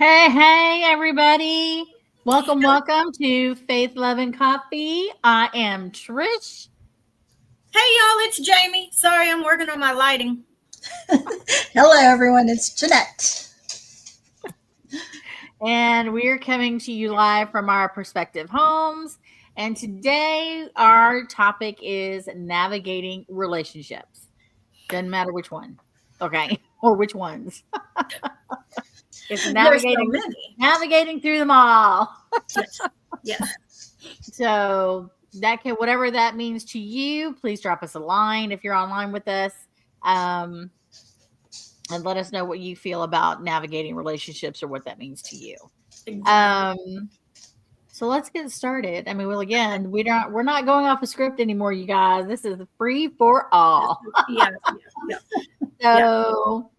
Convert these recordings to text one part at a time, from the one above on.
Hey, everybody. Welcome to Faith, Love, and Coffee. I am Trish. Hey, y'all, it's Jamie. Sorry, I'm working on my lighting. Hello, everyone. It's Jeanette. And we're coming to you live from our perspective homes. And today, our topic is navigating relationships. Doesn't matter which one. Okay. Or which ones. It's There's so many. navigating through them all. Yes. So that can, whatever that means to you, please drop us a line if you're online with us. And let us know what you feel about navigating relationships or what that means to you. Exactly. So let's get started. I mean, well, again, we're not going off a script anymore, you guys. This is free for all. Yeah. So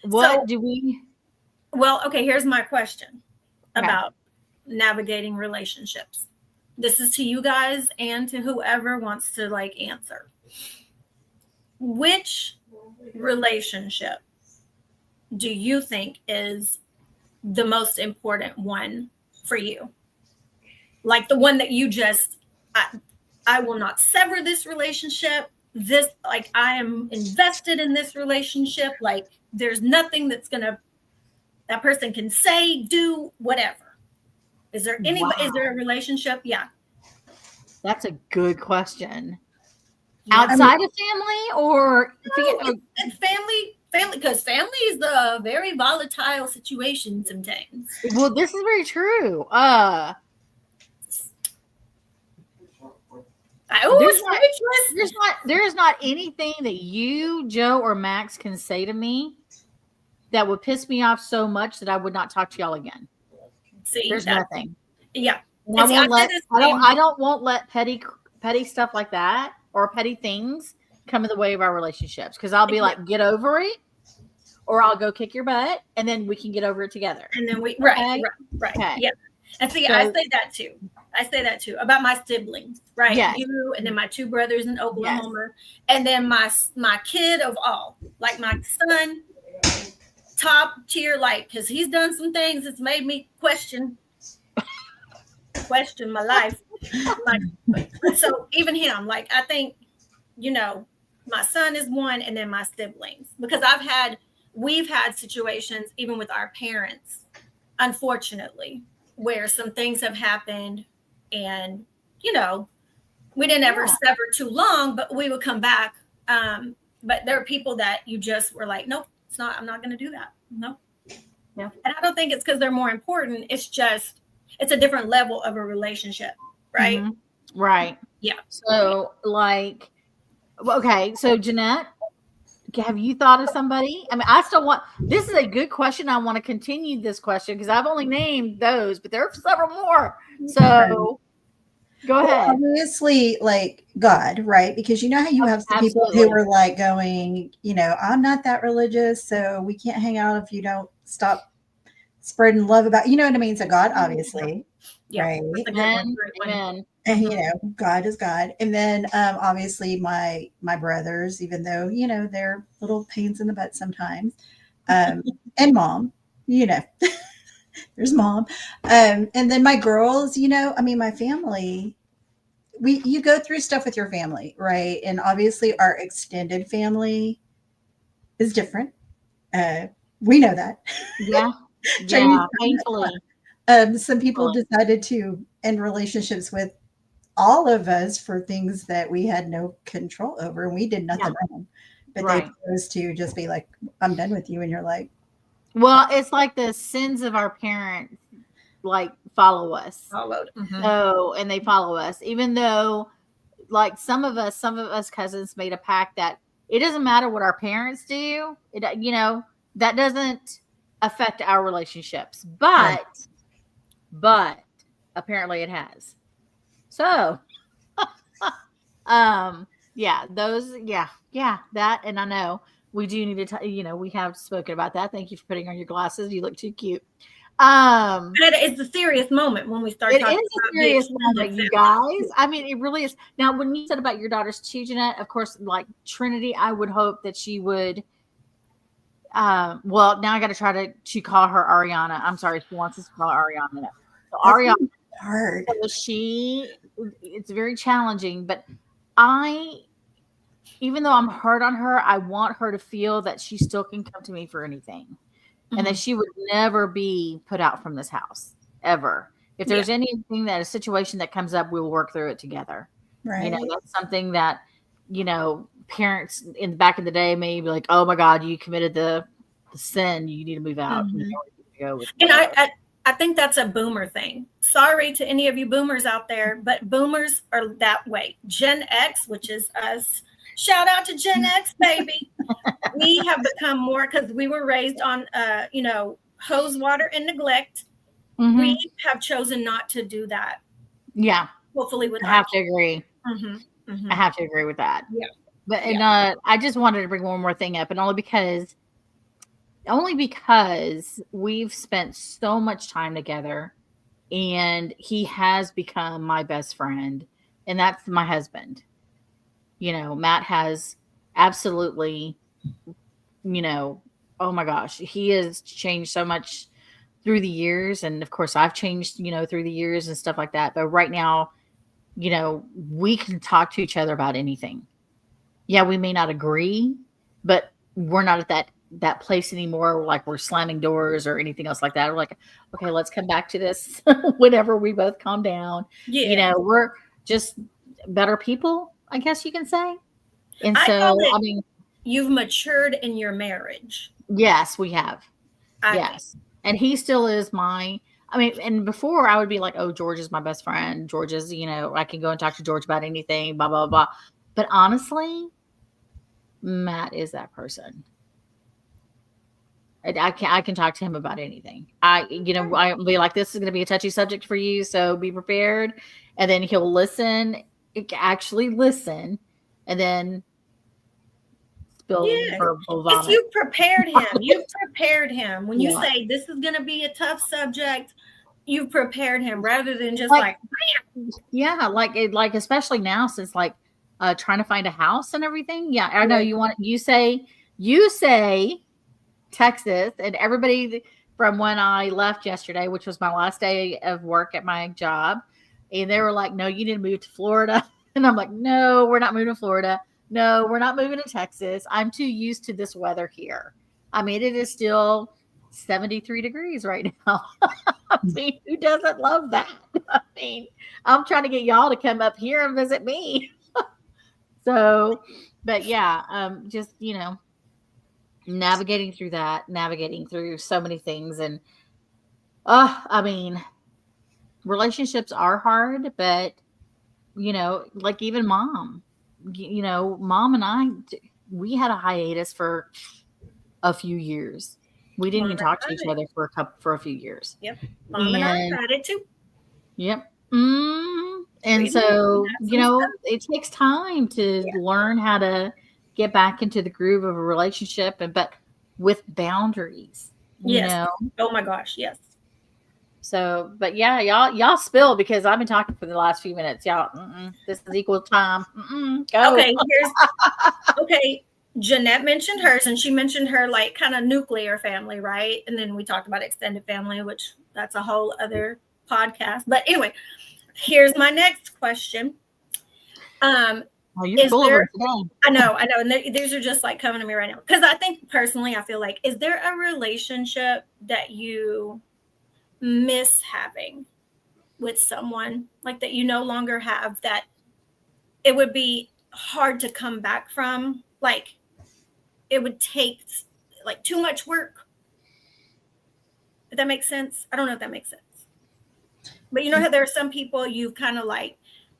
what do we? Well, okay, here's my question about navigating relationships. This is to you guys and to whoever wants to answer. Which relationship do you think is the most important one for you? Like the one that you just, I will not sever this relationship. I am invested in this relationship. Like there's nothing that person can say, do, whatever. Is there a relationship? Yeah. That's a good question. Outside of family or family, because family is a very volatile situation sometimes. Well, this is very true. There is not anything that you, Joe, or Max can say to me that would piss me off so much that I would not talk to y'all again. There's nothing. Yeah. I won't let petty stuff like that or petty things come in the way of our relationships, because I'll be like, get over it, or I'll go kick your butt, and then we can get over it together. And then right. Okay. Yeah. And see, I say that too about my siblings, right? Yes. You, and then my two brothers in Oklahoma, and then my kid of all, like my son, top tier, because he's done some things that's made me question my life. So even him, I think, my son is one, and then my siblings, because we've had situations even with our parents, unfortunately, where some things have happened, and we didn't ever sever too long, but we would come back. But there are people that you just were like, nope, it's not. I'm not going to do that. Nope. Yeah. And I don't think it's because they're more important. It's just it's a different level of a relationship, right? Mm-hmm. Right. Yeah. So okay. So Jeanette, have you thought of somebody? I mean, this is a good question. I want to continue this question because I've only named those, but there are several more. So go ahead. Obviously, God, right? Because you know how you have some people who are going, I'm not that religious, so we can't hang out if you don't stop spreading love about, you know what I mean? So God, obviously, right? Amen. And God is God. And then obviously my brothers, even though they're little pains in the butt sometimes, and mom, there's mom, and then my girls, my family. You go through stuff with your family, right? And obviously our extended family is different. We know that. Yeah. Painfully. Some people decided to end relationships with all of us for things that we had no control over, and we did nothing wrong. But they chose to just be like, I'm done with you. And you're like, well, it's like the sins of our parents follow us. Mm-hmm. So, and they follow us, even though some of us cousins made a pact that it doesn't matter what our parents do. That doesn't affect our relationships, but apparently it has. So, that, and I know we do need to, we have spoken about that. Thank you for putting on your glasses. You look too cute. It's a serious moment when we start talking about it. It is a serious moment, you guys. I mean, it really is. Now, when you said about your daughters too, Jeanette, of course, like Trinity, I would hope that she would Well, now I got to try to call her Ariana. I'm sorry, she wants us to call her Ariana. So That's Ariana, hard. so it's very challenging, but I, even though I'm hard on her, I want her to feel that she still can come to me for anything, and that Mhm. she would never be put out from this house ever. If Yeah. there's anything that a situation that comes up, we'll work through it together. Right. That's something that, parents in back in the day may be like, "Oh my God, you committed the sin. You need to move out. You Mhm. need to go with And whatever." I think that's a boomer thing. Sorry to any of you boomers out there, but boomers are that way. Gen X, which is us, shout out to Gen X, baby. We have become more because we were raised on, hose water and neglect. We Hmm. have chosen not to do that. Yeah, Hopefully, with I our have to kids. agree. I Mm-hmm. have to agree with that. Yeah, But yeah. I just wanted to bring one more thing up, and only because we've spent so much time together, and he has become my best friend, and that's my husband. Matt has absolutely, you know, oh my gosh, he has changed so much through the years, and of course I've changed, through the years and stuff like that. But right now, we can talk to each other about anything. Yeah, we may not agree, but we're not at that place anymore. Like we're slamming doors or anything else like that. We're like, okay, let's come back to this whenever we both calm down. Yeah. We're just better people, I guess you can say. And I call so, it I mean, you've matured in your marriage. yes, we have. I think. Yes. And he still is I mean, and before I would be like, oh, George is my best friend. George is, I can go and talk to George about anything, blah, blah, blah. But honestly, Matt is that person. I can talk to him about anything. I'll be like, this is going to be a touchy subject for you, so be prepared. And then he'll listen, actually listen, and then spill Yes. verbal If vomit. you prepared him, you've prepared him. When you Yeah, say this is going to be a tough subject, you've prepared him rather than just like like, yeah, like especially now since like trying to find a house and everything. Yeah, I know yeah, you say Texas, and everybody from when I left yesterday, which was my last day of work at my job, and they were like, "No, you need to move to Florida." And I'm like, "No, we're not moving to Florida. No, we're not moving to Texas. I'm too used to this weather here. I mean, it is still 73 degrees right now." I mean, who doesn't love that? I mean, I'm trying to get y'all to come up here and visit me. So, but yeah, just navigating through so many things. And I mean, relationships are hard, but like even mom and we had a hiatus for a few years. We didn't mom even and talk to each I. other for a few years. Yep. Mom and I And had it too. yep. And We did. We so, had some stuff. it takes time to Yeah. learn how to get back into the groove of a relationship, but with boundaries, Yes. Oh my gosh. Yes. So, but yeah, y'all spill because I've been talking for the last few minutes. Y'all, this is equal time. Go. Okay. Okay. Jeanette mentioned hers, and she mentioned her like kind of nuclear family, right? And then we talked about extended family, which that's a whole other podcast. But anyway, here's my next question. Oh, you're Is full of there, them today. I know, and these are just like coming to me right now. Because I think personally, I feel like, is there a relationship that you miss having with someone, like that you no longer have, that it would be hard to come back from? Like it would take like too much work. If that makes sense. I don't know if that makes sense. But you know how there are some people you kind of like,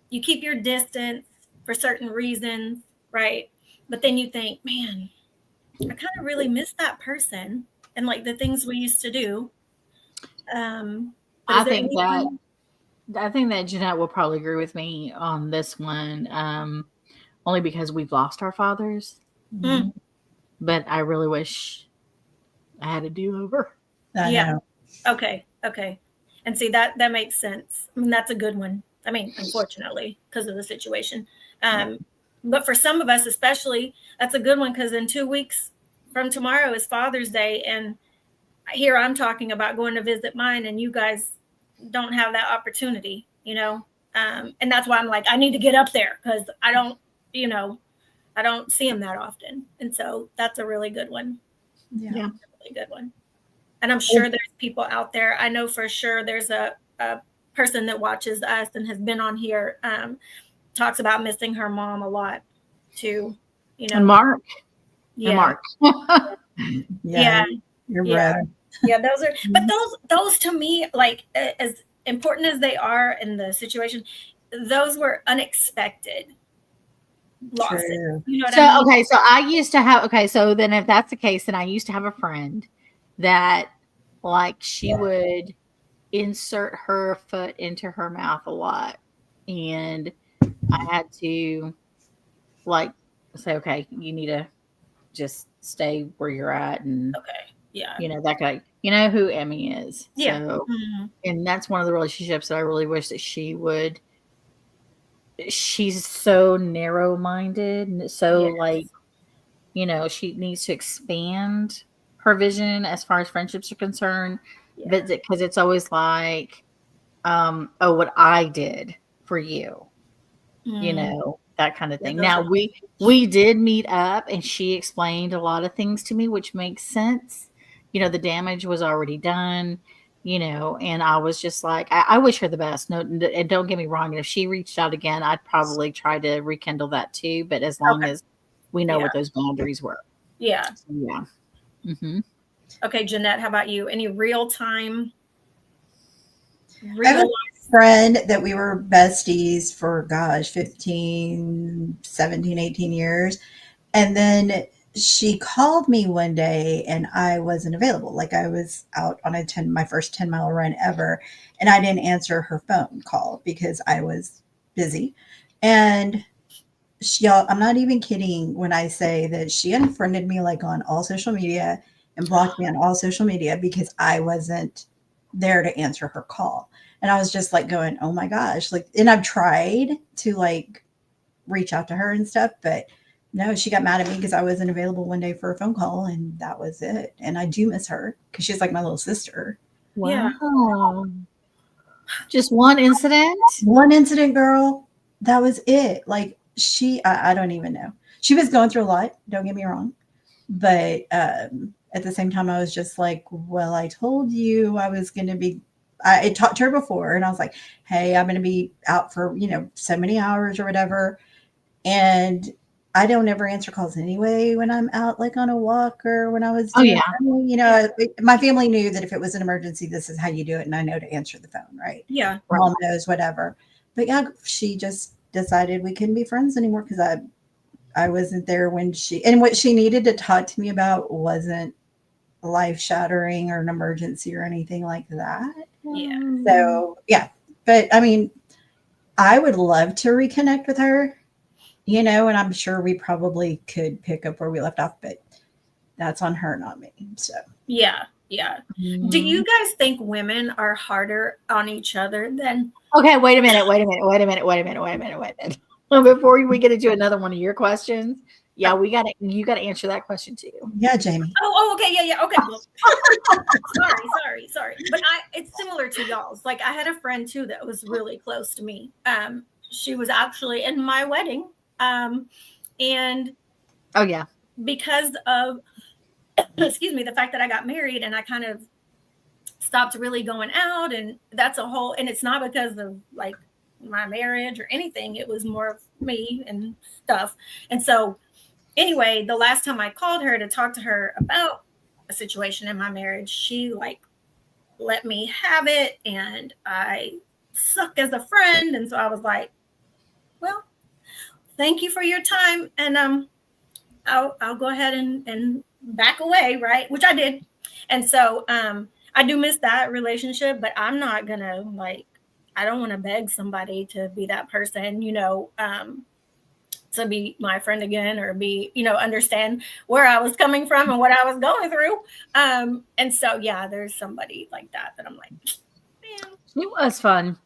you keep your distance for certain reasons, right? But then you think, man, I kind of really miss that person and like the things we used to do. But I is there think that anyone? I think that Jeanette will probably agree with me on this one, only because we've lost our fathers. Mm, Mhm. But I really wish I had a do over. I yeah. know. Okay. Okay. And see that makes sense. I mean, that's a good one. I mean, unfortunately, because of the situation. Yeah. But for some of us, especially, that's a good one because in 2 weeks from tomorrow is Father's Day, and here I'm talking about going to visit mine, and you guys don't have that opportunity, you know? And that's why I'm like, I need to get up there because I don't, you know, I don't see them that often. And so that's a really good one. Yeah. Yeah. Really good one. And I'm sure there's people out there. I know for sure there's a person that watches us and has been on here, talks about missing her mom a lot too. You know, And Mark. yeah, And Mark. yeah, Your yeah, brother. yeah. Those are, but those to me, like as important as they are in the situation, those were unexpected losses. True. You know what So I mean? okay, so I used to have okay, so then if that's the case, then I used to have a friend that like she would insert her foot into her mouth a lot. And I had to like say, okay, you need to just stay where you're at and Okay. Yeah. that guy, you know who Emmy is. Yeah. So Mhm. and that's one of the relationships that I really wish that she's so narrow minded and so like Yes. she needs to expand her vision as far as friendships are concerned. Yeah. But because it's always like, oh, what I did for you, Mm. that kind of Yeah. thing. Those Now are. we did meet up and she explained a lot of things to me, which makes sense. The damage was already done, and I was just like, I wish her the best. No, and don't get me wrong. And if she reached out again, I'd probably try to rekindle that too. But as long Okay. as we know Yeah. what those boundaries were. Yeah. So, yeah. Mm-hmm. Okay, Jeanette, how about you? Any real time, I have real a friend that we were besties for, gosh, 15, 17, 18 years. And then she called me one day and I wasn't available. Like I was out on my first 10-mile run ever. And I didn't answer her phone call because I was busy. And y'all, I'm not even kidding when I say that she unfriended me like on all social media and blocked me on all social media because I wasn't there to answer her call. And I was just like going, oh my gosh. Like, and I've tried to like reach out to her and stuff, but no, she got mad at me because I wasn't available one day for a phone call and that was it. And I do miss her because she's like my little sister. Yeah. Wow. Just one incident? One incident, girl, that was it. Like I don't even know. She was going through a lot, don't get me wrong. But at the same time, I was just like, well, I told you I was going to be, I talked to her before and I was like, hey, I'm going to be out for, so many hours or whatever. And I don't ever answer calls anyway when I'm out, like on a walk or when I was Oh, doing, yeah. Yeah. my family knew that if it was an emergency, this is how you do it. And I know to answer the phone, right? Yeah. Right. Mom knows, whatever. But yeah, she just decided we couldn't be friends anymore because I wasn't there when and what she needed to talk to me about wasn't life shattering or an emergency or anything like that. Yeah. So yeah, but I mean, I would love to reconnect with her, and I'm sure we probably could pick up where we left off, but that's on her, not me. So Yeah. Yeah. Do you guys think women are harder on each other than? Okay, wait a minute. Before we get into another one of your questions, yeah, Oh. you gotta answer that question too. yeah, Jamie. Oh, okay. Yeah. Okay. Well, sorry. But it's similar to y'all's. Like I had a friend too that was really close to me. She was actually in my wedding. And Oh yeah. because of, excuse me, the fact that I got married and I kind of stopped really going out, and that's a whole, and it's not because of like my marriage or anything. It was more of me and stuff. And so anyway, the last time I called her to talk to her about a situation in my marriage, she like let me have it, and I suck as a friend. And so I was like, well, thank you for your time, and I'll go ahead and back away, right? Which I did. And so I do miss that relationship, but I'm not gonna like, I don't want to beg somebody to be that person, to be my friend again, or be, understand where I was coming from and what I was going through. And so yeah, there's somebody like that I'm like, man, It was fun.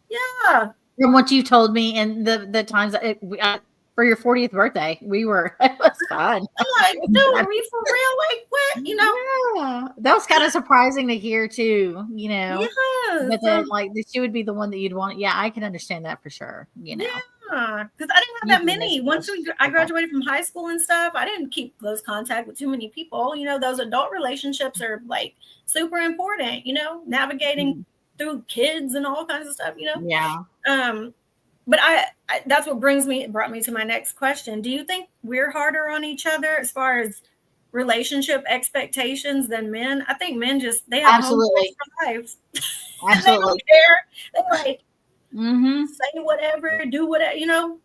yeah. From what you told me and the times that for your 40th birthday. We were, it was fun. I'm like, dude, are we for real? Like, what? You know? Yeah, that was kind of surprising to hear too. Yes. But then like that she would be the one that you'd want. Yeah, I can understand that for sure. Yeah, because I didn't have You that do miss many. Once those I people. graduated from high school and stuff, I didn't keep close contact with too many people. You know, those adult relationships are like super important. You know, navigating through kids and all kinds of stuff. You know, Yeah. But that's what brought me to my next question. Do you think we're harder on each other as far as relationship expectations than men? I think men they have home Absolutely. for lives. And they Absolutely. don't care. They're like, Mm-hmm. say whatever, do whatever, you know.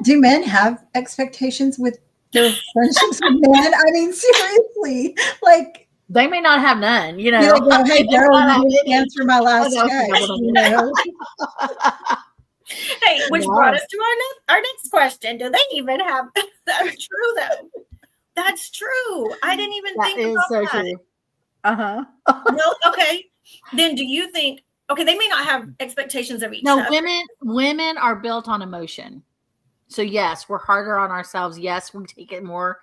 Do men have expectations with their friendships with men? I mean, seriously, like They may not have none, you know, go, hey, They may girl, not you have didn't any. answer my Oh, last no, okay, text, hold you know. Hey, which No. brought us to our next question. Do they even have that's true though? That's true. I didn't even That think is so about that. true. Uh-huh. Well, okay. Then do you think okay, they may not have expectations of each No, other. women are built on emotion. So yes, we're harder on ourselves. Yes, we take it more.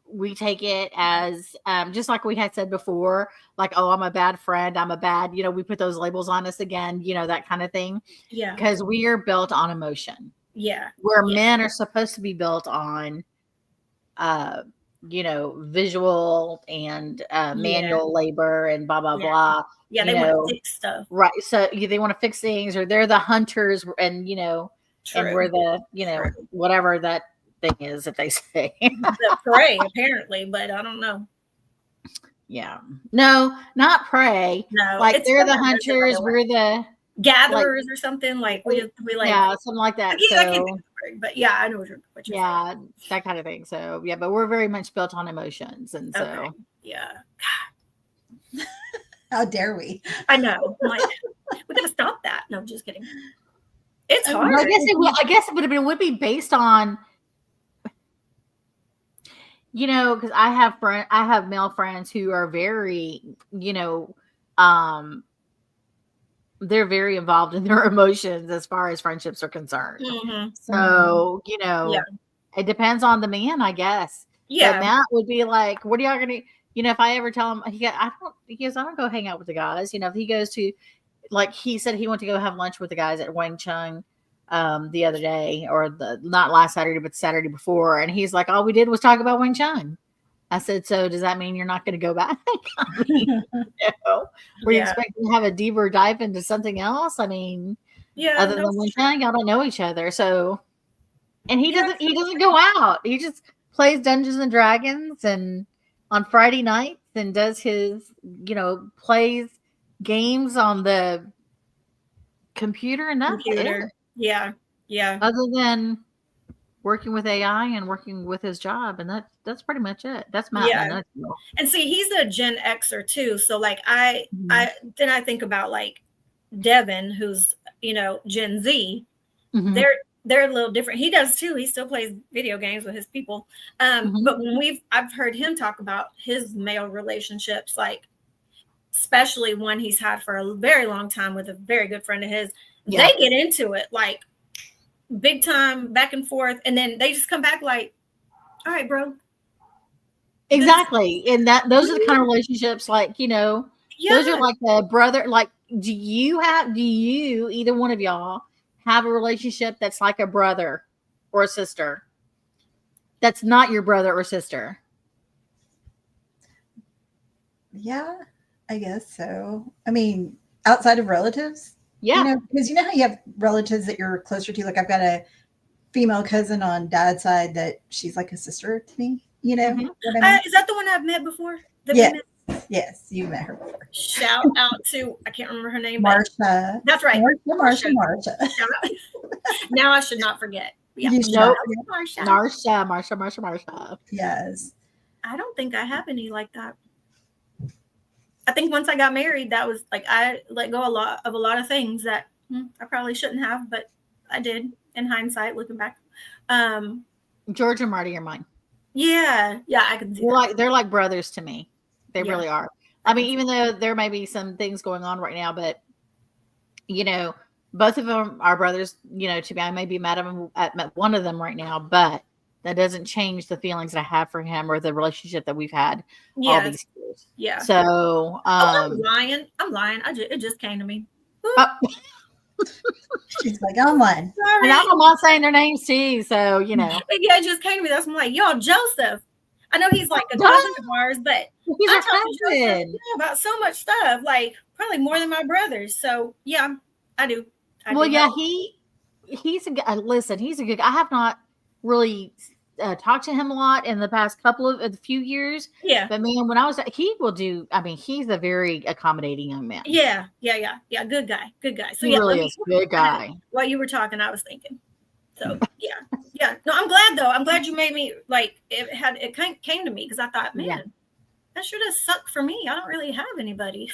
We take it as just like we had said before, like, oh, I'm a bad friend. I'm a bad, we put those labels on us again, that kind of thing. Yeah. Because we are built on emotion. Yeah. Where men are supposed to be built on, visual and manual labor and blah, blah, blah. Yeah, they want to fix stuff. Right. So they want to fix things, or they're the hunters and, True. and we're the, whatever that thing is that they say. The prey, apparently, but I don't know. Yeah. No, not prey. No. Like they're the hunters, we're the gatherers or something. Like we like something like that. I can't think of the word, but yeah, I know what you're saying. That kind of thing. So yeah, but we're very much built on emotions. And so yeah. How dare we? I know. Like, we gotta stop that. No, just kidding. It's hard. Well, I guess it would be based on, because I have male friends who are very, they're very involved in their emotions as far as friendships are concerned. Mm-hmm. So, it depends on the man, I guess. Yeah. But Matt would be like, what are y'all going to, if I ever tell him, I don't go hang out with the guys. If he goes to, like he said, he went to go have lunch with the guys at Wang Chung the other day, or not last Saturday, but the Saturday before. And he's like, all we did was talk about Wang Chung. I said, so does that mean you're not going to go back? I mean, were you expecting to have a deeper dive into something else? I mean, other than Wang Chung, y'all don't know each other. So, and he doesn't go out. He just plays Dungeons and Dragons and on Friday nights and does his, plays games on the computer and that's it. Yeah. Other than working with AI and working with his job, and that's pretty much it. That's Matt. Yeah. And see, he's a Gen Xer too. So like I think about like Devin, who's Gen Z. Mm-hmm. They're a little different. He does too. He still plays video games with his people. But when I've heard him talk about his male relationships, like especially one he's had for a very long time with a very good friend of his, they get into it like big time, back and forth, and then they just come back like, all right, bro. Exactly. And those are the kind of relationships like, those are like the brother, like, do you either one of y'all have a relationship that's like a brother or a sister that's not your brother or sister? Yeah, I guess so. I mean, outside of relatives? Yeah. Because how you have relatives that you're closer to. Like I've got a female cousin on dad's side that she's like a sister to me. What I mean? Is that the one I've met before? Yes, you met her before. Shout out to, I can't remember her name. Marsha. That's right. Marsha. Now I should not forget. Yeah. Marsha. Yes. I don't think I have any like that. I think once I got married, that was like I let go of a lot of things that I probably shouldn't have, but I did in hindsight, looking back. George and Marty are mine. Yeah, I can see they're like brothers to me. They really are. I mean, even though there may be some things going on right now, but both of them are brothers. To me, I may be mad at one of them right now, but that doesn't change the feelings that I have for him or the relationship that we've had all Yes. these years. Yeah. So, Oh, I'm lying. I'm lying. It just came to me. uh, She's like, I'm one. and Sorry. I'm not saying their names too. So, Yeah, it just came to me. That's why I'm like, y'all, Joseph. I know he's like a Duh. cousin of ours, but He's I our talk to Joseph cousin. about so much stuff, like probably more than my brothers. So yeah, I do. Well, do yeah, know. he's a listen. He's a good. I have not really talked to him a lot in the past couple of the few years. Yeah. But man, when I was, he will do. I mean, he's a very accommodating young man. Yeah. Good guy. Good guy. So He yeah, really is good guy. While you were talking, I was thinking. So yeah. No, I'm glad though. I'm glad you made me like it came to me because I thought, man, that should have sucked for me. I don't really have anybody.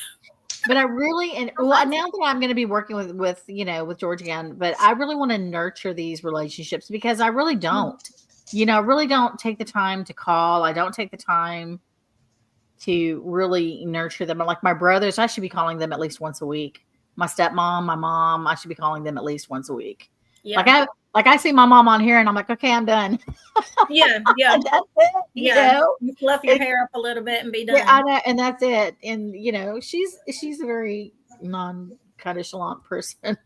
But I really, and well, now that I'm going to be working with George again, but I really want to nurture these relationships because I really don't. I really don't take the time to call. I don't take the time to really nurture them. Like my brothers, I should be calling them at least once a week. My stepmom, my mom, I should be calling them at least once a week. Yeah. Like I see my mom on here and I'm like, okay, I'm done. Yeah. That's it. You fluff your hair up a little bit and be done. Yeah, I know, and that's it. And she's a very non-chalant person.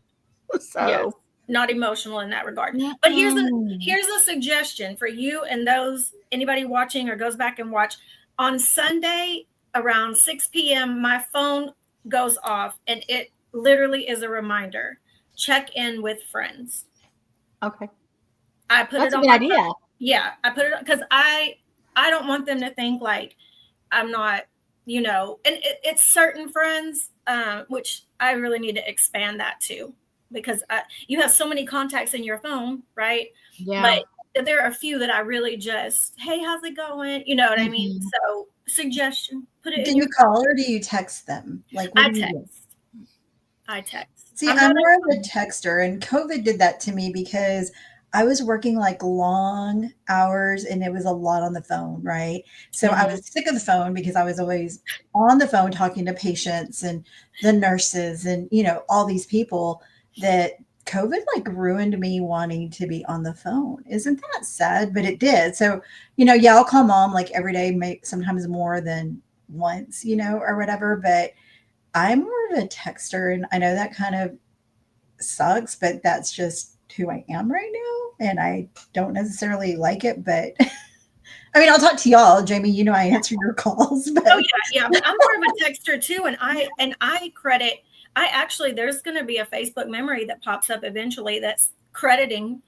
So yes, not emotional in that regard. But here's a suggestion for you and those anybody watching or goes back and watch. On Sunday around 6 p.m. my phone goes off and it literally is a reminder. Check in with friends. Okay. I put That's it on a good idea. Phone. Yeah, I put it because I don't want them to think like I'm not, and it's certain friends, which I really need to expand that too, because you have so many contacts in your phone, right? Yeah. But there are a few that I really just, hey, how's it going? You know what I mean? So suggestion, put it Do in you your call or do you text them? Like, what do you do? I text. See, I'm more of a texter, and COVID did that to me because I was working like long hours and it was a lot on the phone, right? So I was sick of the phone because I was always on the phone talking to patients and the nurses and, all these people that COVID like ruined me wanting to be on the phone. Isn't that sad? But it did. So, yeah, I'll call mom like every day, sometimes more than once, or whatever. But I'm more of a texter, and I know that kind of sucks, but that's just who I am right now. And I don't necessarily like it, but I mean, I'll talk to y'all, Jamie. I answer your calls. But... Oh yeah. But I'm more of a texter too, and I credit. There's going to be a Facebook memory that pops up eventually that's crediting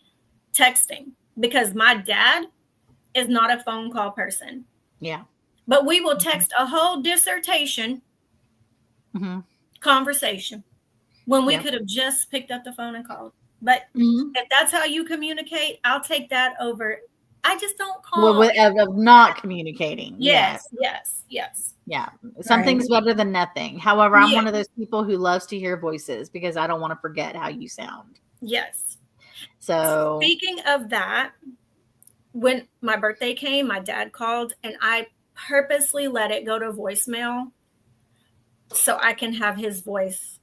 texting because my dad is not a phone call person. Yeah. But we will text a whole dissertation conversation when we could have just picked up the phone and called. But if that's how you communicate, I'll take that over. I just don't call. Well, of not communicating. Yes. Yeah. Something's better than nothing. However, I'm one of those people who loves to hear voices because I don't want to forget how you sound. Yes. So speaking of that, when my birthday came, my dad called and I purposely let it go to voicemail so I can have his voice.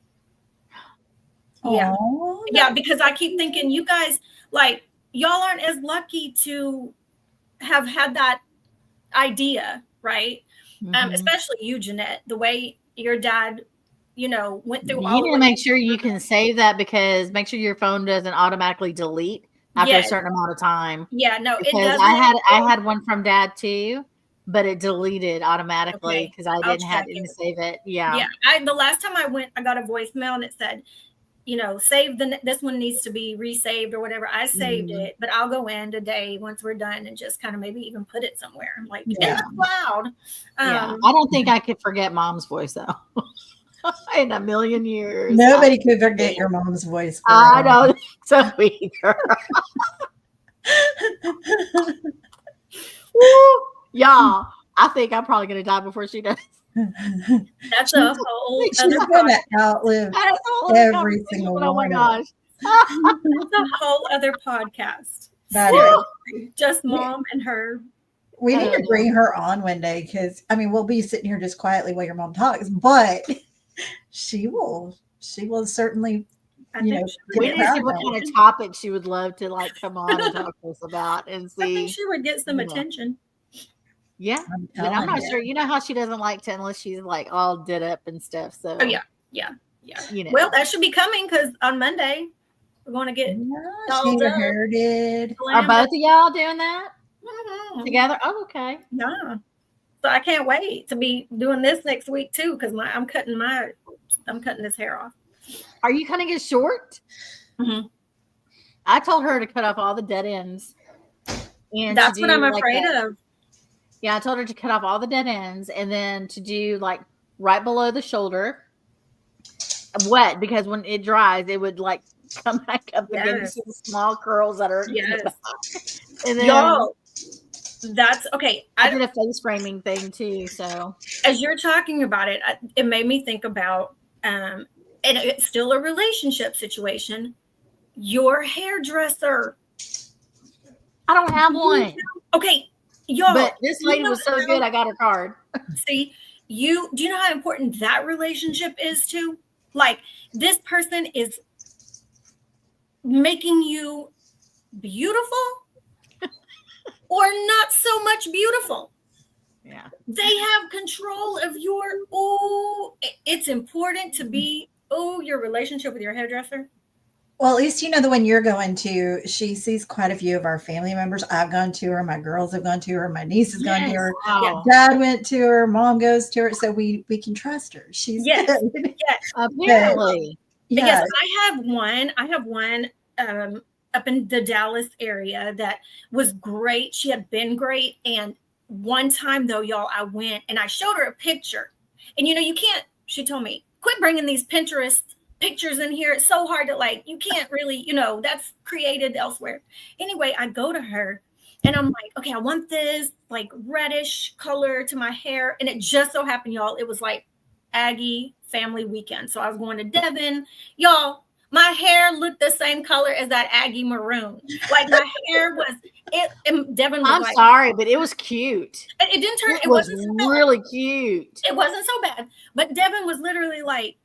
Yeah. Aww, yeah, because I keep thinking you guys, like, y'all aren't as lucky to have had that idea, right? Especially you, Jeanette, the way your dad, went through all you need to make sure you can save that because make sure your phone doesn't automatically delete after a certain amount of time. Yeah, no, because it doesn't. I had one from dad too, but it deleted automatically because I didn't save it. Yeah. The last time I got a voicemail and it said, save this one needs to be resaved or whatever. I saved it, but I'll go in today once we're done and just kind of maybe even put it somewhere. I'm like, in the cloud. I don't think I could forget mom's voice though. In a million years. Nobody could forget your mom's voice. I don't think so either. Y'all, I think I'm probably going to die before she does. That's a whole other going to outlive every single one. Oh my gosh. That's a whole other podcast. Just mom and her. We need to bring her on one day because, we'll be sitting here just quietly while your mom talks, but she will certainly I you think know, she get would We a need get to crowd see what going. kind of topic she would love to like come on and talk to us about and I think see. she would get some You know. attention. Yeah. I'm But I'm telling not you. sure. You know how she doesn't like to unless she's like all did up and stuff. So Oh yeah, yeah, yeah. you know. Well, that should be coming because on Monday we're going to get Yeah, she dolled get her up. hair did. Are Glam both up. of y'all doing that Mhm. together? Oh, okay. Yeah. So I can't wait to be doing this next week too because I'm cutting this hair off. Are you cutting it short? Mhm. I told her to cut off all the dead ends and to That's what do I'm like afraid of. yeah, I told her to cut off all the dead ends and then to do like right below the shoulder, wet because when it dries, it would like come back up again. You Yes. see the small curls that are in the Yes. back. And then Y'all, that's okay. I did a face framing thing too. So As you're talking about it, it made me think about, and it's still a relationship situation. Your hairdresser. I don't have one. Okay, y'all. But this lady know was so how- good, I got her card. See, do you know how important that relationship is too? Like this person is making you beautiful or not so much beautiful. Yeah. They have control of it's important to be your relationship with your hairdresser. Well, at least you know the one you're going to. She sees quite a few of our family members. I've gone to her. My girls have gone to her. My niece has gone to her. Wow. Dad went to her. Mom goes to her. So we can trust her. She's Yes. good. Yes. Apparently. Yeah. Because I have one up in the Dallas area that was great. She had been great. And one time though, y'all, I went and I showed her a picture. And you can't, she told me, quit bringing these Pinterest pictures in here. It's so hard to you can't really, that's created elsewhere. Anyway, I go to her and I'm like, okay, I want this like reddish color to my hair. And it just so happened, y'all, it was like Aggie family weekend. So I was going to Devon. Y'all, my hair looked the same color as that Aggie maroon. Like my hair was and Devon was I'm like, sorry, but it was cute. it didn't turn, It was really cute. It wasn't so bad. But Devon was literally like,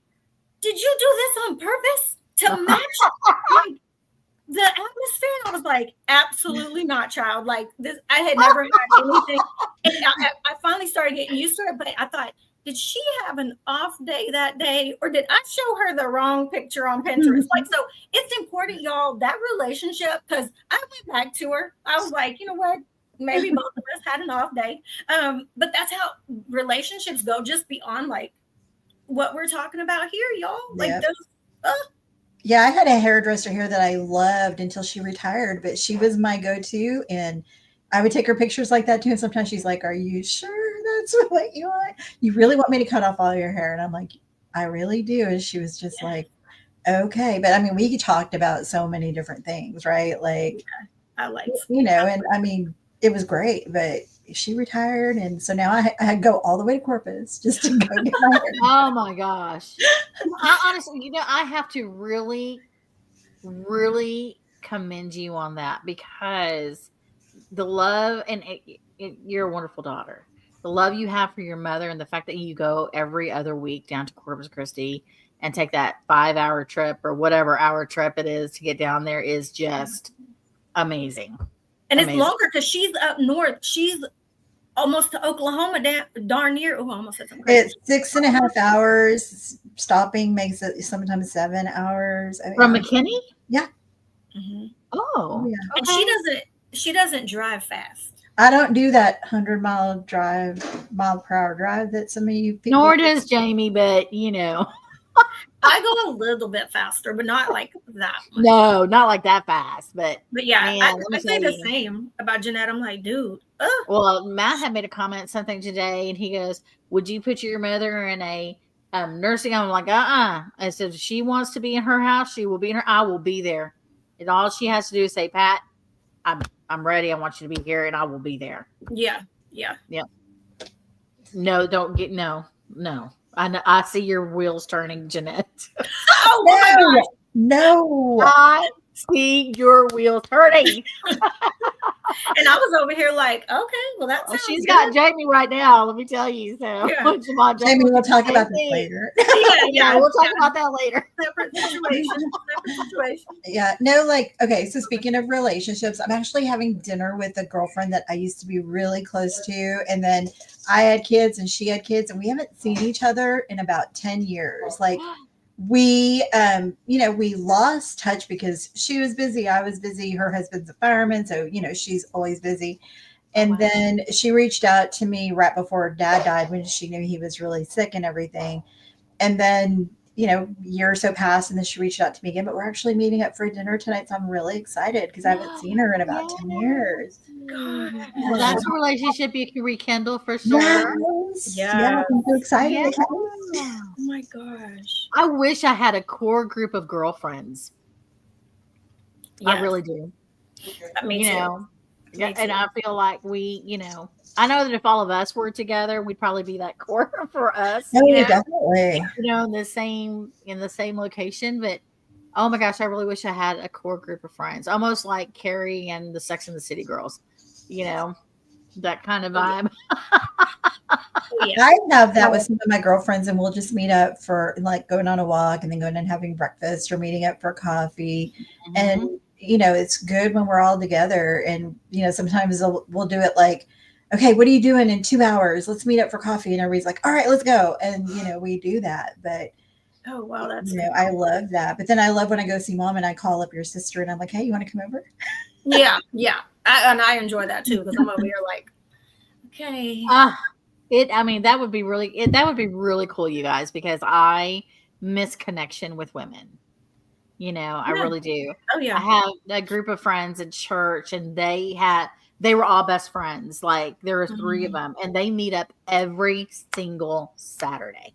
did you do this on purpose to match like the atmosphere? And I was like, absolutely not, child. Like this, I had never had anything. And I finally started getting used to it, but I thought, did she have an off day that day, or did I show her the wrong picture on Pinterest? So it's important, y'all, that relationship, because I went back to her. I was like, you know what? Maybe both of us had an off day. But that's how relationships go, just beyond like what we're talking about here, y'all. Like those. Yeah, I had a hairdresser here that I loved until she retired, but she was my go-to, and I would take her pictures like that too. And sometimes she's like, "Are you sure that's what you want? You really want me to cut off all your hair?" And I'm like, "I really do." And she was just like, "Okay." But I mean, we talked about so many different things, right? Like, I like, and I mean, it was great, but she retired, and so now I go all the way to Corpus just to go get my hair. Oh my gosh. I honestly, I have to really, really commend you on that because the love and you're a wonderful daughter. The love you have for your mother and the fact that you go every other week down to Corpus Christi and take that 5-hour trip or whatever hour trip it is to get down there is just amazing. And it's longer because she's up north. She's almost to Oklahoma, darn near. Oh, almost said something crazy. It's 6.5 hours. Stopping makes it sometimes 7 hours. From McKinney? Yeah. Mm-hmm. Oh, yeah. And she doesn't drive fast. I don't do that 100-mile per hour drive that some of you people. Nor does Jamie, but I go a little bit faster, but not like that much. No, not like that fast. But yeah, man, I say the same about Jeanette. I'm like, dude. Well, Matt had made a comment something today, and he goes, "Would you put your mother in a nursing home?" I'm like, I said, if she wants to be in her house, she will be in her. I will be there, and all she has to do is say, "Pat, I'm ready. I want you to be here, and I will be there." Yeah. No, don't get no. I see your wheels turning, Jeanette. Oh my gosh. No. I see your wheels turning. And I was over here like, okay, well, that Well, sounds she's good. got Jamie right now. Let me tell you. So, Yeah. Jamie, Jamie, we'll talk about this thing. later. Yeah, we'll talk about that later. Separate situation. Yeah, no, like, okay, so speaking of relationships, I'm actually having dinner with a girlfriend that I used to be really close to. And then I had kids and she had kids, and we haven't seen each other in about 10 years. Like, we lost touch because she was busy, I was busy, her husband's a fireman, so she's always busy. And then she reached out to me right before dad died when she knew he was really sick and everything. And then a year or so passed, and then she reached out to me again. But we're actually meeting up for dinner tonight, so I'm really excited because I haven't seen her in about 10 years. God. Well, that's a relationship you can rekindle for Yes, sure. yeah, I'm so excited. Yeah. Oh my gosh. I wish I had a core group of girlfriends. I Yes. really do. Me too. Me And too. I feel like I know that if all of us were together, we'd probably be that core for us. Oh, definitely. In the same location. But oh my gosh, I really wish I had a core group of friends, almost like Carrie and the Sex and the City girls. That kind of vibe. Yeah. I have that with some of my girlfriends, and we'll just meet up for like going on a walk and then going and having breakfast or meeting up for coffee. Mhm. And it's good when we're all together. And sometimes we'll do it like, okay, what are you doing in 2 hours? Let's meet up for coffee. And everybody's like, all right, let's go. And we do that. But Oh wow, that's I love that. But then I love when I go see mom and I call up your sister and I'm like, hey, you want to come over? yeah. I enjoy that too because I'm over here like, okay. That would be really cool, you guys, because I miss connection with women. I really do. Oh I yeah. have a group of friends at church, and they were all best friends. Like, there were 3 of them, and they meet up every single Saturday.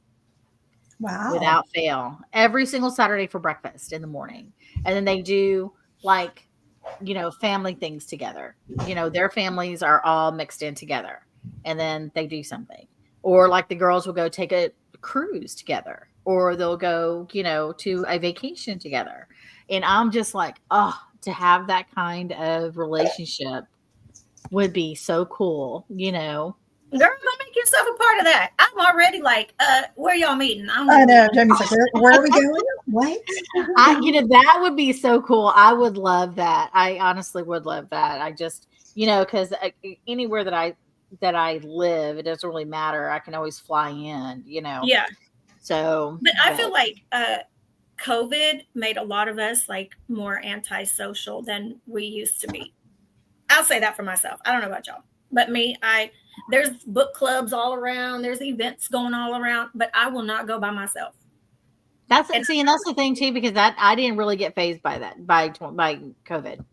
Wow. Without fail, every single Saturday for breakfast in the morning. And then they do like, family things together. Their families are all mixed in together, and then they do something. Or like the girls will go take a cruise together, or they'll go, to a vacation together. And I'm just like, oh, to have that kind of relationship would be so cool. Girl, don't make yourself a part of that. I'm already like, where y'all meeting? I know. Jamie's like, where are we going? What? That would be so cool. I would love that. I honestly would love that. I just, because anywhere that I live, it doesn't really matter. I can always fly in, Yeah. So, but I feel like COVID made a lot of us like more antisocial than we used to be. I'll say that for myself. I don't know about y'all, but me, there's book clubs all around. There's events going all around, but I will not go by myself. And that's the thing too, because I didn't really get phased by that by COVID.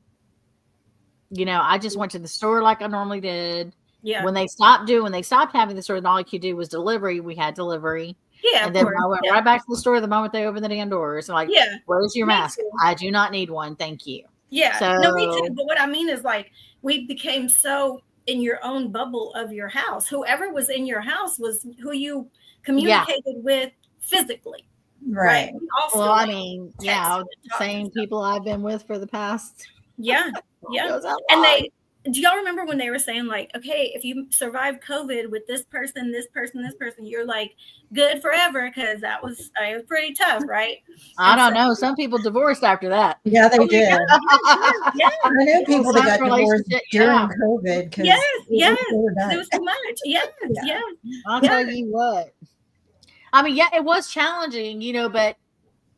I just went to the store like I normally did. Yeah. When they stopped having the store, and all you could do was delivery, we had delivery. Yeah. And then I went right back to the store the moment they opened the damn doors. And like, yeah. Where's your Me mask? too. I do not need one. Thank you. Yeah. So, no, me too. But what I mean is like we became so in your own bubble of your house. Whoever was in your house was who you communicated with physically. Right. Well, I mean, same people I've been with for the past. Yeah. Yeah. And do y'all remember when they were saying like, okay, if you survive COVID with this person, you're like good forever, because it was pretty tough, right? I don't know. Some people divorced after that. Yeah, they did. Yeah. I know people that got divorced during COVID because it was too much. Yes. I'll tell you what. I mean, it was challenging, but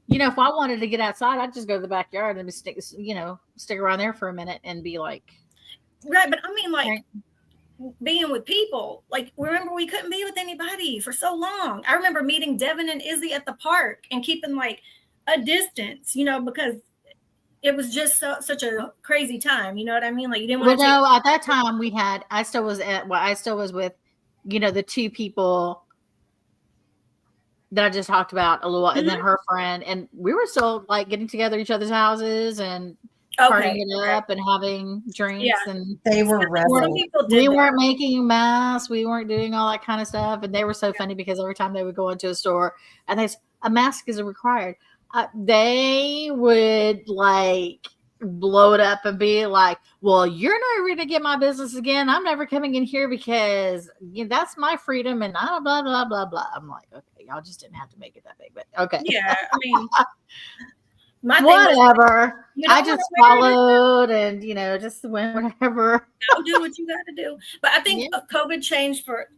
if I wanted to get outside, I'd just go to the backyard and stick around there for a minute and be like. Right, but I mean, like being with people. Like, remember, we couldn't be with anybody for so long. I remember meeting Devin and Izzy at the park and keeping like a distance, because it was just such a crazy time. You know what I mean? Like, you didn't want to. At that time I still was with, the 2 people that I just talked about a little, and then her friend, and we were still like getting together at each other's houses and partying it up and having drinks, and they were rebels. We weren't making masks, we weren't doing all that kind of stuff, and they were so funny because every time they would go into a store and a mask is required, they would like blow it up and be like, well, you're never going to get my business again. I'm never coming in here because that's my freedom and I blah, blah, blah, blah. I'm like, okay, y'all just didn't have to make it that big, but okay. Yeah, I mean, my whatever. Thing was, I just followed and, just went whatever. Go do what you got to do. But I think COVID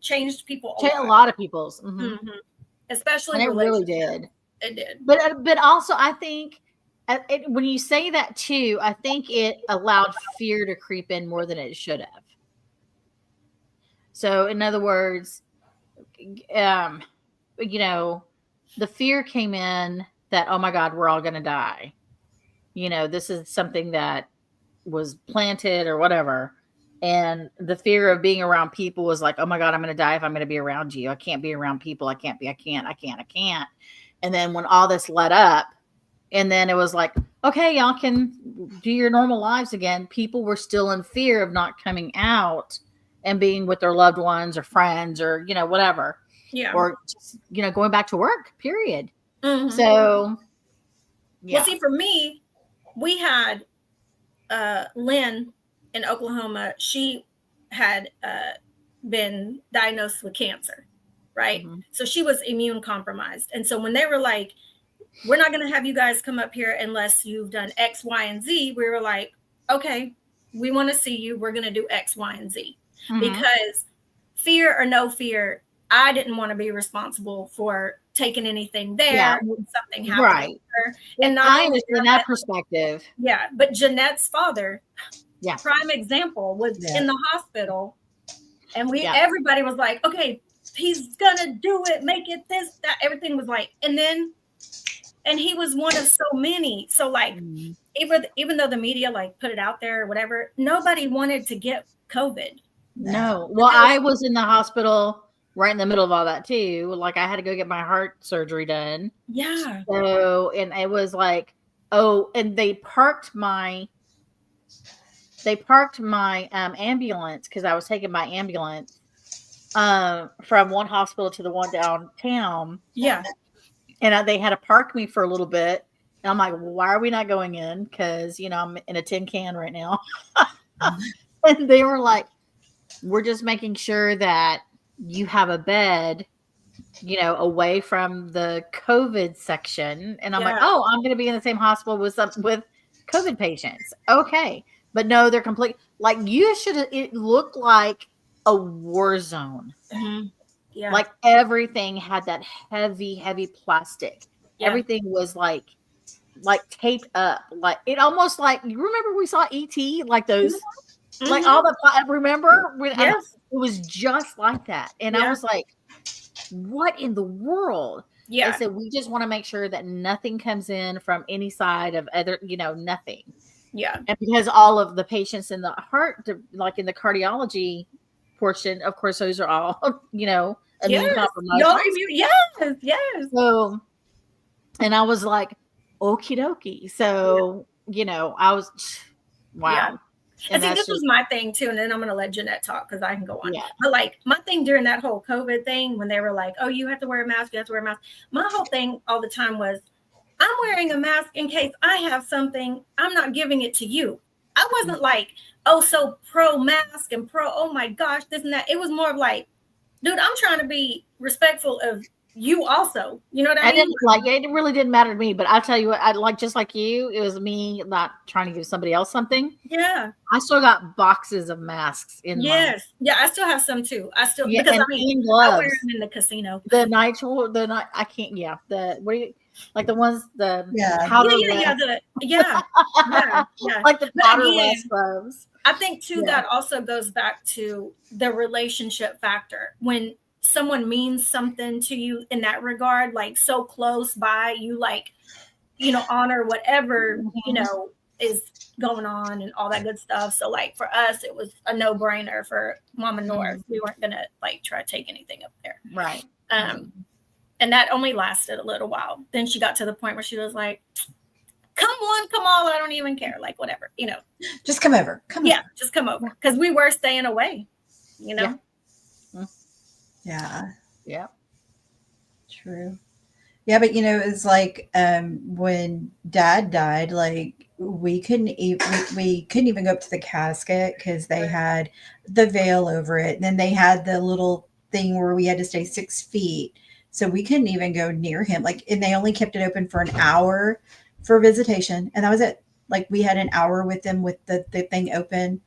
changed people a lot of people's. Especially and it really did. It did. But also I think when you say that too, I think it allowed fear to creep in more than it should have. So in other words, the fear came in that, oh my God, we're all going to die. This is something that was planted or whatever. And the fear of being around people was like, oh my God, I'm going to die if I'm going to be around you. I can't be around people. I can't. And then when all this let up, and then it was like, okay, y'all can do your normal lives again. People were still in fear of not coming out and being with their loved ones or friends or, whatever. Yeah. Or, just, going back to work, period. Mm-hmm. So, yeah. Well, see, for me, we had Lynn in Oklahoma. She had been diagnosed with cancer, right? Mm-hmm. So she was immune compromised. And so when they were like, we're not going to have you guys come up here unless you've done X, Y, and Z, we were like, okay, we want to see you. We're going to do X, Y, and Z. Mm-hmm. Because fear or no fear, I didn't want to be responsible for taking anything there. Yeah. Something happened. Right. And I understand that perspective. Yeah. But Jeanette's father, prime example, was in the hospital. And everybody was like, okay, he's going to do it, make it this, that. Everything was like, and he was one of so many. So like, even though the media like put it out there or whatever, nobody wanted to get COVID. No. Well, I was in the hospital right in the middle of all that too. Like I had to go get my heart surgery done. Yeah. So, and it was like, and they parked my ambulance because I was taking my ambulance from one hospital to the one downtown. Yeah. And they had to park me for a little bit. And I'm like, well, why are we not going in? Because, I'm in a tin can right now. And they were like, we're just making sure that you have a bed, away from the COVID section. And I'm like, oh, I'm going to be in the same hospital with COVID patients. Okay. But no, they're complete. Like it looked like a war zone. Mm-hmm. Yeah. Like everything had that heavy plastic. Yeah. Everything was like taped up. Like it almost like, you remember we saw E.T. like those, like all the, remember? Yes. It was just like that. And I was like, what in the world? Yeah. They said, we just want to make sure that nothing comes in from any side of other, nothing. Yeah. And because all of the patients in the heart, like in the cardiology portion, of course, those are all, immune compromised. Yes. So, and I was like, okie dokie. So, I was, wow. Yeah. And see, this was my thing too. And then I'm going to let Jeanette talk because I can go on. Yeah. But like my thing during that whole COVID thing, when they were like, oh, you have to wear a mask, my whole thing all the time was, I'm wearing a mask in case I have something. I'm not giving it to you. I wasn't like, oh, so pro mask and pro, oh my gosh, this and that. It was more of like, dude, I'm trying to be respectful of you also. You know what I mean? It really didn't matter to me, but I'll tell you what, just like you, it was me not trying to give somebody else something. Yeah. I still got boxes of masks in Yeah, I still have some too. Because gloves. I wear them in the casino. I can't, what do you, like the ones, the like the powderless gloves. I think too, that also goes back to the relationship factor. When someone means something to you in that regard, like so close by, you like, honor whatever, is going on and all that good stuff. So like for us, it was a no-brainer for Mama North. We weren't going to like try to take anything up there. Right. And that only lasted a little while. Then she got to the point where she was like, come on, come all, I don't even care. Like whatever, Just come over. Just come over. Because we were staying away, Yeah. Yeah. True. Yeah, but it's like when dad died, like we couldn't even go up to the casket because they Right. had the veil over it. And then they had the little thing where we had to stay 6 feet. So we couldn't even go near him. Like, and they only kept it open for an hour for visitation, and that was it. Like we had an hour with them with the thing open,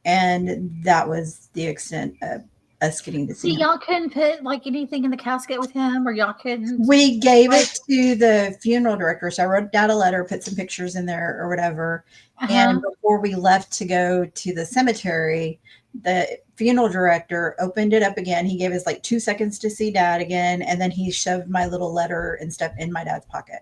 and that was the extent of us getting to see See, him. y'all couldn't put like anything in the casket with him, or y'all couldn't We gave like, it to the funeral director. So I wrote down a letter, put some pictures in there or whatever. And uh-huh. before we left to go to the cemetery, the funeral director opened it up again. He gave us like 2 seconds to see dad again. And then he shoved my little letter and stuff in my dad's pocket.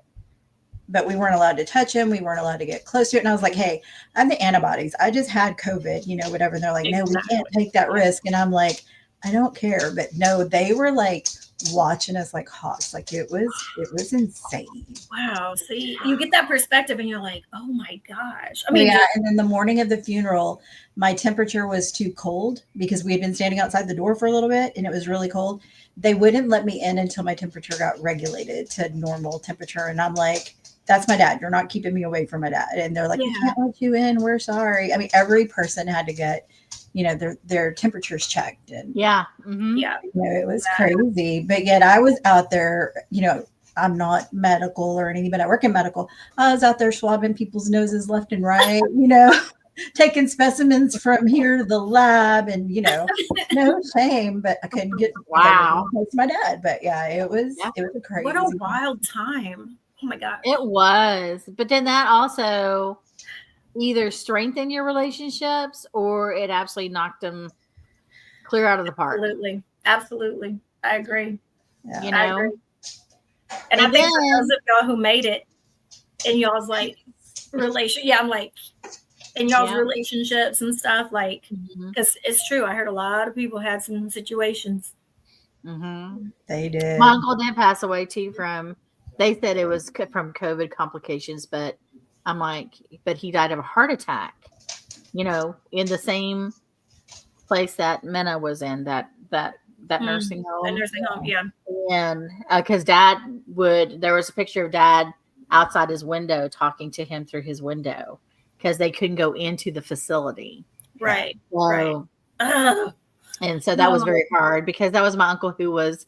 But we weren't allowed to touch him. We weren't allowed to get close to it. And I was like, hey, I have the antibodies. I just had COVID, whatever. And they're like, no, we can't Exactly. take that Yeah. risk. And I'm like, I don't care. But no, they were like watching us like hawks. Like it was insane. Wow. See, you get that perspective and you're like, oh my gosh. I Oh, mean, yeah. just And then the morning of the funeral, my temperature was too cold because we had been standing outside the door for a little bit and it was really cold. They wouldn't let me in until my temperature got regulated to normal temperature. And I'm like, that's my dad. You're not keeping me away from my dad. And they're like, we yeah, can't let you in. We're sorry. I mean, every person had to get, their temperatures checked. And, Yeah. Mm-hmm. yeah, it was that, crazy. But yet I was out there, I'm not medical or anything, but I work in medical. I was out there swabbing people's noses left and right, taking specimens from here to the lab, and no shame, but I couldn't get because I wasn't Wow. close to my dad. But yeah, it was Yeah, it was a what a crazy. wild time. Oh my it gosh. was. But then that also either strengthened your relationships or it absolutely knocked them clear out of the park, Absolutely. Absolutely. I agree. you Yeah, I know? agree. And I And think for those then, of y'all who made it in y'all's like relation, yeah, I'm like in y'all's yeah. relationships and stuff, like, Hmm. because it's true. I heard a lot of people had some situations. Hmm. they My did. uncle did pass away too they said it was from COVID complications, but I'm like, but he died of a heart attack, in the same place that Mena was in, that Mm, nursing the home. nursing home, yeah. And because dad there was a picture of dad outside his window talking to him through his window because they couldn't go into the facility. Yeah. Right, right. So, Ugh, and so that was no, very hard because that was my uncle who was,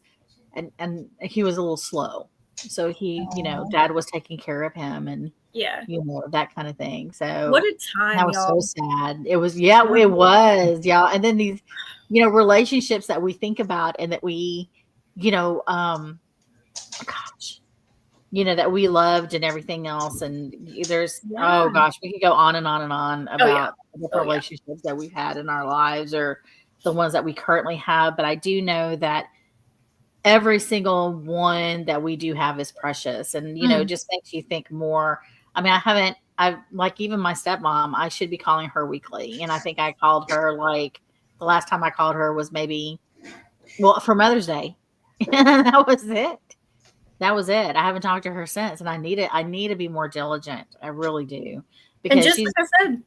and he was a little slow. So Oh, dad was taking care of him and, yeah. that kind of thing. What So a that time, was so y'all. sad. It was, yeah, What it a was, y'all. And then these, relationships that we think about and that we, you know, um, gosh, that we loved and everything else. And there's, oh yeah. gosh, we could go on and on and on Oh yeah. about the Oh yeah. relationships that we've had in our lives or the ones that we currently have. But I do know that every single one that we do have is precious and it Mm, just makes you think more. I mean, I've like even my stepmom, I should be calling her weekly, and I think I called her like the last time I called her was maybe, well, for Mother's Day. That was it. That was it. I haven't talked to her since, and I need to be more diligent. I really do, and because just she's like I said,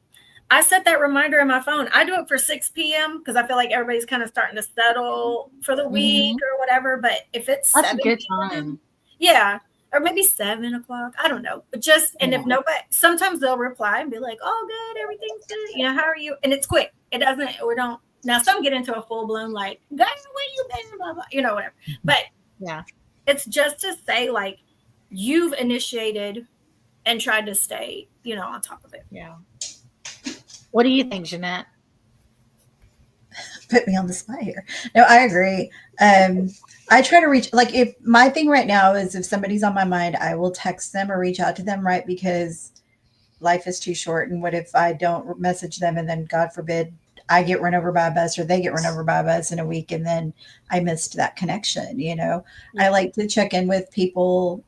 I set that reminder in my phone. I do it for 6 p.m. because I feel like everybody's kind of starting to settle for the week Mhm. or whatever. But if it's That's a 7 good p.m., time. yeah, or maybe 7 o'clock, I don't know. But just, and if Yeah. nobody, sometimes they'll reply and be like, oh, good, everything's good. How are you? And it's quick. It doesn't, we don't, now some get into a full blown, like, guys, where you been? Blah, blah, whatever. But Yeah. it's just to say, like, you've initiated and tried to stay, on top of it. Yeah. What do you think, Jeanette? put me on the spot here. No, I agree. I try to reach, like, if my thing right now is if somebody's on my mind, I will text them or reach out to them, right? Because life is too short. And what if I don't message them and then, God forbid, I get run over by a bus or they get run over by a bus in a week and then I missed that connection, I Yeah. like to check in with people,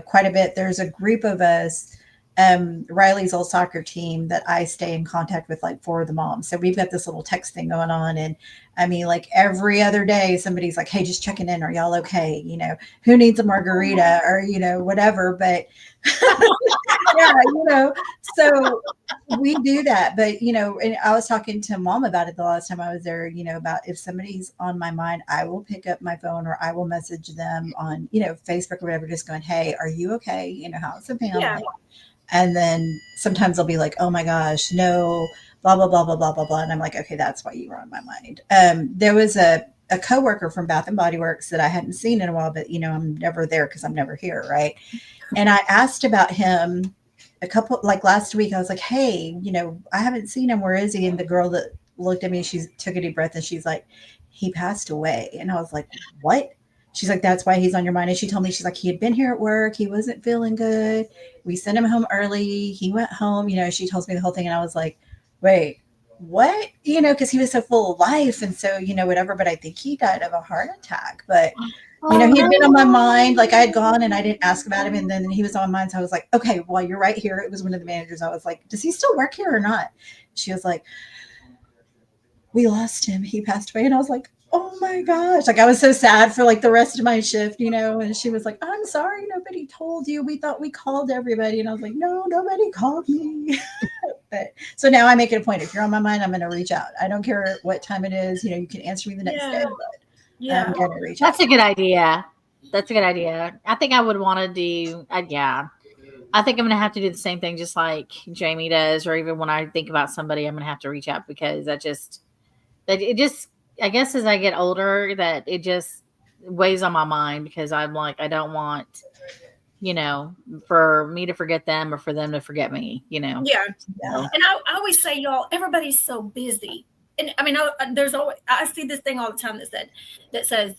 quite a bit. There's a group of us, Riley's old soccer team, that I stay in contact with, like, for the moms. So we've got this little text thing going on, and I mean, like every other day, somebody's like, "Hey, just checking in. Are y'all okay? Who needs a margarita or whatever." But yeah, so we do that. But and I was talking to mom about it the last time I was there. About if somebody's on my mind, I will pick up my phone or I will message them on Facebook or whatever, just going, "Hey, are you okay? How's the family?" Yeah. And then sometimes they'll be like, "Oh my gosh, no, blah blah blah blah blah blah blah," and I'm like, "Okay, that's why you were on my mind." There was a coworker from Bath and Body Works that I hadn't seen in a while, but I'm never there because I'm never here, right? And I asked about him a couple, like last week. I was like, "Hey, I haven't seen him. Where is he?" And the girl that looked at me, she took a deep breath and she's like, "He passed away." And I was like, "What?" She's like, "That's why he's on your mind." And she told me, she's like, "He had been here at work. He wasn't feeling good. We sent him home early. He went home." She tells me the whole thing. And I was like, "Wait, what?" Because he was so full of life. And so, whatever. But I think he died of a heart attack. But, Oh, he had been on no. my mind. Like I had gone and I didn't ask about him. And then he was on mine. So I was like, "Okay, well, you're right here." It was one of the managers. I was like, "Does he still work here or not?" She was like, "We lost him. He passed away." And I was like, "Oh my gosh." Like I was so sad for like the rest of my shift, and she was like, "I'm sorry. Nobody told you. We thought we called everybody." And I was like, "No, nobody called me." But so now I make it a point. If you're on my mind, I'm going to reach out. I don't care what time it is. You can answer me the next day, but I'm Yeah. going to reach out. That's a good idea. That's a good idea. I think I would want to do, yeah. I think I'm going to have to do the same thing, just like Jamie does, or even when I think about somebody, I'm going to have to reach out because it just, I guess as I get older, that it just weighs on my mind because I'm like, I don't want, for me to forget them or for them to forget me, Yeah. Yeah. And I always say, y'all, everybody's so busy. And I mean, there's always, I see this thing all the time that says,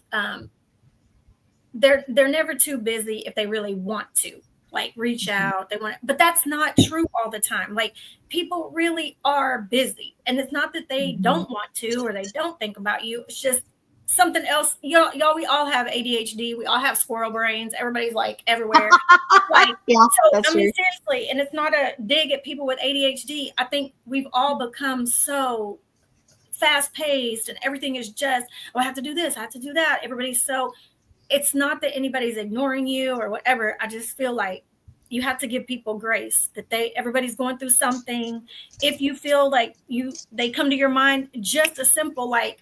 they're never too busy if they really want to like reach out. They want, but that's not true all the time. Like people really are busy, and it's not that they don't want to or they don't think about you. It's just something else. Y'all, we all have ADHD. We all have squirrel brains. Everybody's like everywhere. Like, Yeah, so that's I mean, true. seriously, and it's not a dig at people with ADHD. I think we've all become so fast paced, and everything is just, oh, I have to do this, I have to do that. Everybody's so, it's not that anybody's ignoring you or whatever. I just feel like you have to give people grace that everybody's going through something. If you feel like they come to your mind, just a simple like,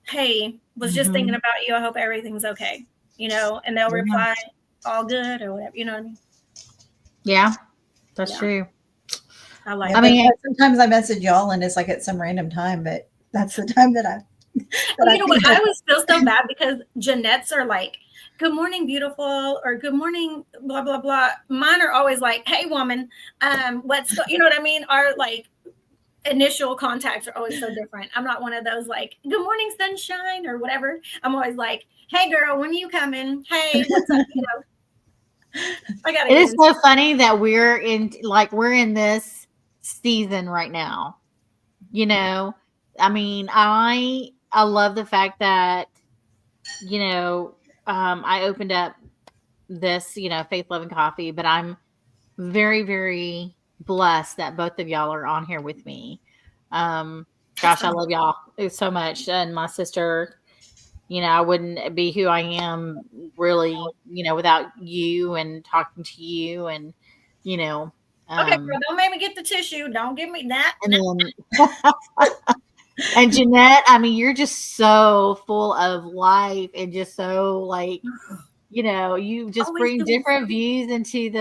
"Hey, was just thinking Mhm. about you. I hope everything's okay." And they'll Yeah. reply, "All good," or whatever. You know what I mean? Yeah, that's Yeah, true. I like Yeah, I that. mean, but sometimes I message y'all and it's like at some random time, but that's the time that I Oh, that I you know what? think I of. always feel so bad because Jeanette's are like, "Good morning, beautiful," or "Good morning, blah blah blah." Mine are always like, "Hey, woman, let's go." You know what I mean? Our like initial contacts are always so different. I'm not one of those like, "Good morning, sunshine," or whatever. I'm always like, "Hey, girl, when are you coming? Hey, what's up?" I gotta it get is into. so funny that we're in this season right now. You know, I mean, I love the fact that I opened up this faith, love, and coffee, but I'm very, very blessed that both of y'all are on here with me. Um, That's gosh, I fine. love y'all so much, and my sister. I wouldn't be who I am really, without you and talking to you and, you know, Okay, um, girl, don't make me get the tissue. Don't give me that. and then, and Jeanette, I mean, you're just so full of life and just so like, you just Always bring doing different views into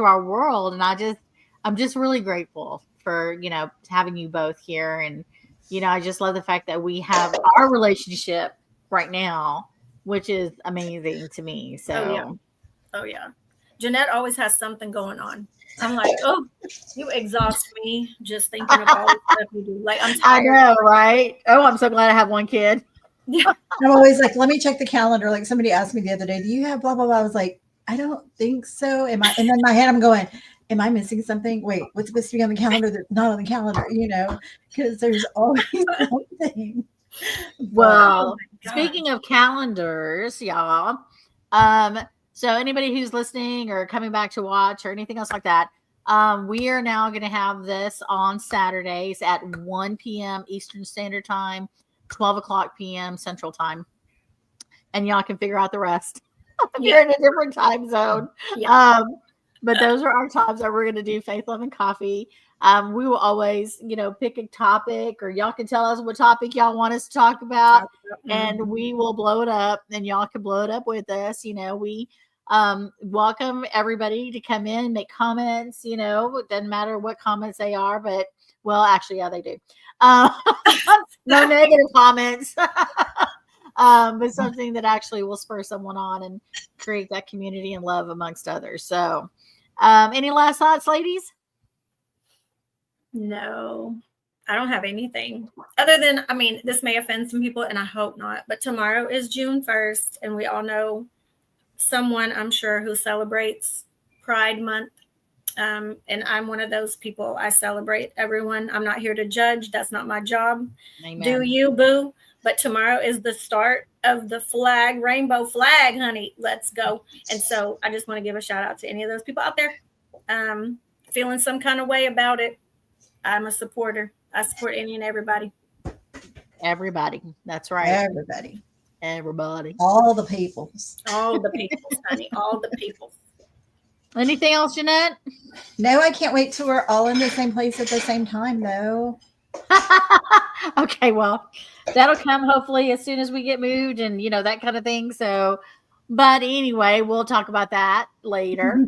our world. And I'm just really grateful for, having you both here. And, I just love the fact that we have our relationship right now, which is amazing to me. Oh yeah. So, Oh yeah. Jeanette always has something going on. I'm like, "Oh, you exhaust me just thinking of all the stuff you do." Like I'm I tired. know, right? Oh, I'm so glad I have one kid. Yeah. I'm always like, "Let me check the calendar." Like somebody asked me the other day, "Do you have blah blah blah?" I was like, "I don't think so." Am I? And then in my head, I'm going, "Am I missing something? Wait, what's supposed to be on the calendar that's not on the calendar?" Because there's always something. But Oh Well, my gosh. speaking of calendars, y'all, um, so anybody who's listening or coming back to watch or anything else like that, We are now going to have this on Saturdays at 1 p.m. Eastern Standard Time, 12 o'clock p.m. Central Time. And y'all can figure out the rest if you're in a different time zone. Yeah. But those are our times that we're going to do Faith, Love, and Coffee. We will always, pick a topic, or y'all can tell us what topic y'all want us to talk about, and we will blow it up, and y'all can blow it up with us. We welcome everybody to come in, make comments. It doesn't matter what comments they are, but well, actually, yeah, they do. No negative comments. But something that actually will spur someone on and create that community and love amongst others. So, any last thoughts, ladies? No, I don't have anything other than, this may offend some people and I hope not, but tomorrow is June 1st and we all know someone, I'm sure, who celebrates Pride Month. And I'm one of those people. I celebrate everyone. I'm not here to judge. That's not my job. Amen. Do you, boo? But tomorrow is the start of the rainbow flag, honey. Let's go. And so I just want to give a shout out to any of those people out there feeling some kind of way about it. I'm a supporter. I support any and everybody. Everybody. That's right. Everybody. All the peoples. All the peoples, honey. All the peoples. Anything else, Jeanette? No, I can't wait till we're all in the same place at the same time, though. Okay, well, that'll come hopefully as soon as we get moved and, that kind of thing. So, but anyway, we'll talk about that later.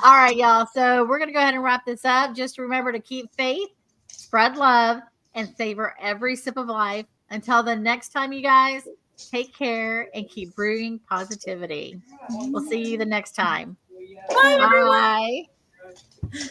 All right, y'all. So we're going to go ahead and wrap this up. Just remember to keep faith, spread love, and savor every sip of life. Until the next time, you guys, take care and keep brewing positivity. We'll see you the next time. Bye. Bye.